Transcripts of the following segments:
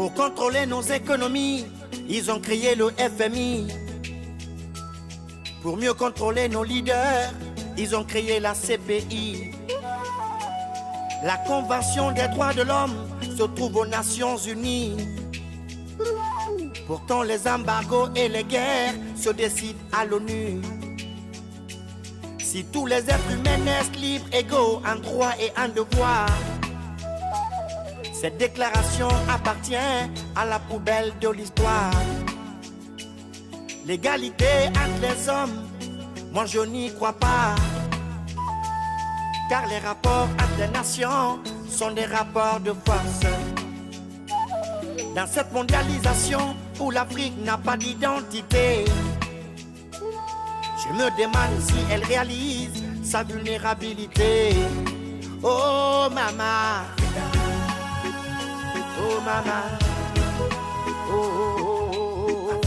Pour contrôler nos économies, ils ont créé le FMI. Pour mieux contrôler nos leaders, ils ont créé la CPI. La Convention des droits de l'homme se trouve aux Nations Unies. Pourtant les embargos et les guerres se décident à l'ONU. Si tous les êtres humains naissent libres, égaux en droit et en devoir, cette déclaration appartient à la poubelle de l'histoire. L'égalité entre les hommes, moi je n'y crois pas. Car les rapports entre les nations sont des rapports de force. Dans cette mondialisation où l'Afrique n'a pas d'identité, je me demande si elle réalise sa vulnérabilité. Oh maman, oh maman, oh oh oh oh.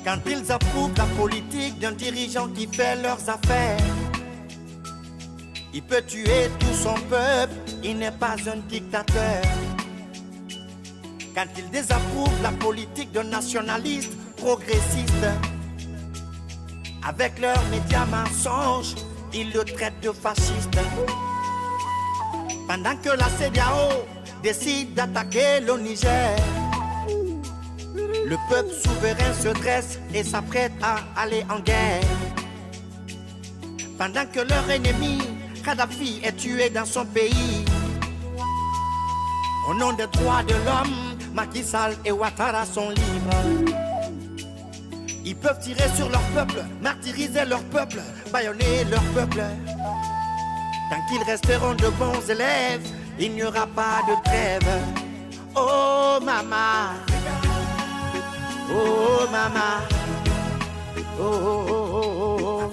Quand ils approuvent la politique d'un dirigeant qui fait leurs affaires, il peut tuer tout son peuple, il n'est pas un dictateur. Quand ils désapprouvent la politique d'un nationaliste progressiste, avec leurs médias mensonges, ils le traitent de fasciste. Pendant que la CEDEAO décide d'attaquer le Niger, le peuple souverain se dresse et s'apprête à aller en guerre. Pendant que leur ennemi, Kadhafi, est tué dans son pays. Au nom des droits de l'homme, Macky Sall et Ouattara sont libres. Ils peuvent tirer sur leur peuple, martyriser leur peuple, bâillonner leur peuple. Tant qu'ils resteront de bons élèves, il n'y aura pas de trêve. Oh maman, oh maman, oh oh oh oh oh.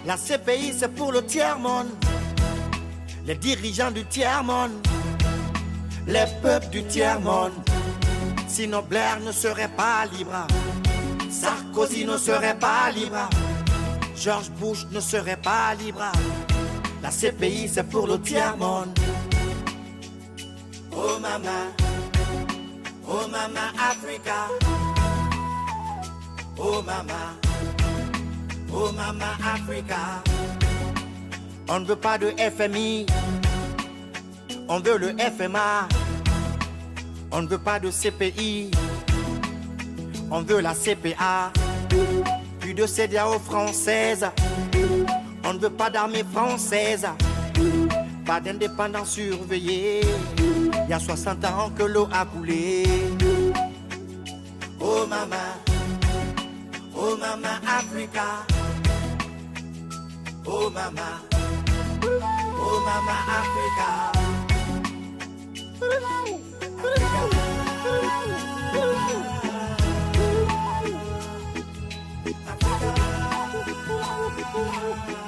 La CPI c'est pour le tiers-monde, les dirigeants du tiers-monde, les peuples du tiers-monde. Sinon Blair ne serait pas libre, Sarkozy ne serait pas libre, George Bush ne serait pas libre. La CPI c'est pour le tiers-monde. Oh maman Africa. Oh maman Africa. On ne veut pas de FMI, on veut le FMA. On ne veut pas de CPI, on veut la CPA. Plus de CEDEAO française, on ne veut pas d'armée française. Pas d'indépendance surveillée, il y a 60 ans que l'eau a coulé. Oh maman Africa. Oh maman Africa. Africa.